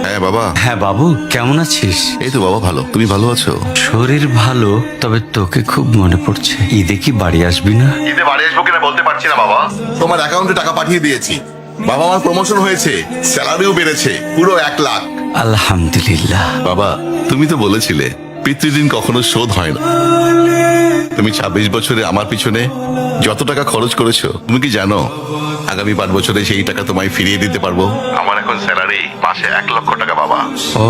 হ্যাঁ বাবা। হ্যাঁ বাবু, কেমন আছিস? এই তো বাবা ভালো, তুমি ভালো আছো? শরীর ভালো, তবে তোকে খুব মনে পড়ছে। ঈদে কি বাড়ি আসবি না? ঈদে বাড়ি আসবো কিনা বলতে পারছি না বাবা। তোমার অ্যাকাউন্টে টাকা পাঠিয়ে দিয়েছি। বাবা, আমার প্রমোশন হয়েছে, স্যালারিও বেড়েছে, পুরো 1,00,000। আলহামদুলিল্লাহ। বাবা, তুমি তো বলেছিলে পিতৃঋণ কখনো শোধ হয় না। তুমি 26 বছরে আমার পিছনে যত টাকা খরচ করেছো, তুমি কি জানো আগামী 5 বছরে সেই টাকা তোমায় ফিরিয়ে দিতে পারবো? আমার এখন স্যালারি মাসে 1,00,000 টাকা বাবা। ও,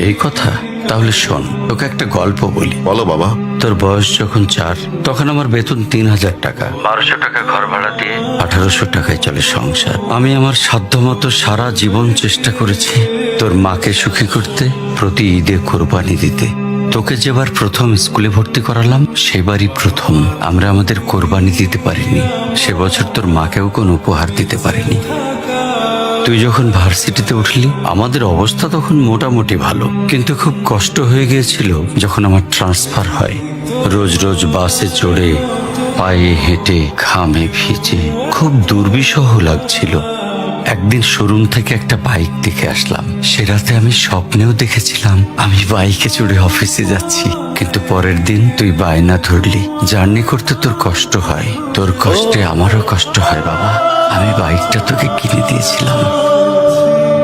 এই কথা। তাহলে শোন, তোকে একটা গল্প বলি। বলো বাবা। তোর বয়স যখন 4, তখন আমার বেতন 3,000 টাকা। 1200 টাকা ঘর ভাড়া দিয়ে 1800 টাকায় চলে সংসার। আমি আমার সাধ্যমতো সারা জীবন চেষ্টা করেছি তোর মাকে সুখী করতে, প্রতি ঈদে কোরবানি দিতে। তোকে যেবার প্রথম স্কুলে ভর্তি করালাম, সেবারই প্রথম আমরা আমাদের কোরবানি দিতে পারিনি। সে বছর তোর মাকেও কোনো উপহার দিতে পারিনি। তুই যখন ভার্সিটিতে উঠলি, আমাদের অবস্থা তখন মোটামুটি ভালো, কিন্তু খুব কষ্ট হয়ে গিয়েছিল যখন আমার ট্রান্সফার হয়। রোজ রোজ বাসে চড়ে, পায়ে হেঁটে, ঘামে ভিজে খুব দুর্বিষহ লাগছিল। একদিন শোরুম থেকে একটা বাইক দেখে আসলাম। সে রাতে আমি স্বপ্নেও দেখেছিলাম আমি বাইকে চড়ে অফিসে যাচ্ছি। কিন্তু পরের দিন তুই বায়না ধরলি, জার্নি করতে তোর কষ্ট হয়। তোর কষ্টে আমারও কষ্ট হয় বাবা। আমি বাইকটা তোকে কিনে দিয়েছিলাম।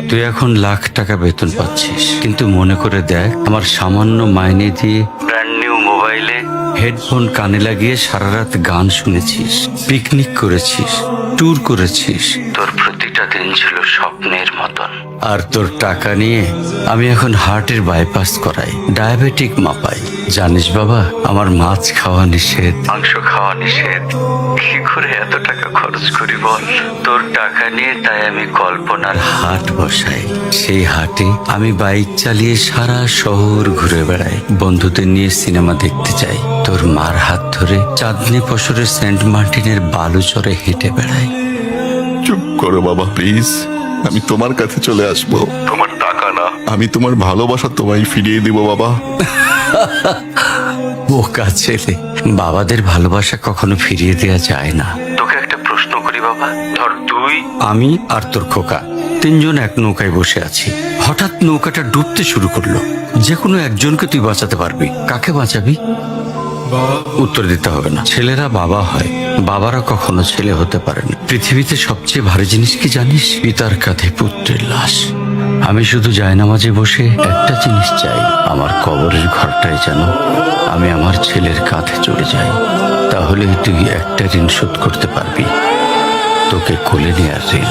তুই এখন লাখ টাকা বেতন পাচ্ছিস, কিন্তু মনে করে দেখ, আমার সামান্য মাইনে দিয়ে ব্র্যান্ড নিউ মোবাইলে হেডফোন কানে লাগিয়ে সারা রাত গান শুনেছিস, পিকনিক করেছিস, ট্যুর করেছিস। তোর প্রতিটা দিন ছিল স্বপ্নের মতন। আর তোর টাকা নিয়ে আমি এখন হার্টের বাইপাস করাই, ডায়াবেটিক মাপাই। জানিস বাবা, আমার মাছ খাওয়া নিষেধ, মাংস খাওয়া নিষেধ। কি করে এত টাকা খরচ করি বল? তোর টাকা নিয়ে তাই আমি কল্পনার হাট বসাই। সেই হাটে আমি বাইক চালিয়ে সারা শহর ঘুরে বেড়াই, বন্ধুদের নিয়ে সিনেমা দেখতে যাই, তোর মার হাত ধরে চাঁদনি পশরে সেন্ট মার্টিনের বালুচরে হেঁটে বেড়াই। চুপ করো বাবা প্লিজ, আমি তোমার কাছে চলে আসবো। তোমার টাকা না, আমি তোমার ভালোবাসা তোমায় ফিরিয়ে দিব বাবা। বোকা ছেলে, বাবাদের ভালোবাসা কখনো ফিরিয়ে দেওয়া যায় না। তোকে একটা প্রশ্ন করি বাবা, ধর তুই, আমি আর তোর খোকা তিনজন এক নৌকায় বসে আছি। হঠাৎ নৌকাটা ডুবতে শুরু করলো। যে কোনো একজনকে তুই বাঁচাতে পারবি, কাকে বাঁচাবি? উত্তর দিতে হবে না। ছেলেরা বাবা হয়, বাবারা কখনো ছেলে হতে পারে না। পৃথিবীতে সবচেয়ে ভারী জিনিস কি জানিস? পিতার কাঁধে পুত্রের লাশ। আমি শুধু জায়নামাজে বসে একটা জিনিস চাই, আমার কবরের ঘরটায় যেন আমি আমার ছেলের কাঁধে চলে যাই। তাহলেই তুই একটা ঋণ শোধ করতে পারবি, তোকে কোলে নেওয়ার ঋণ।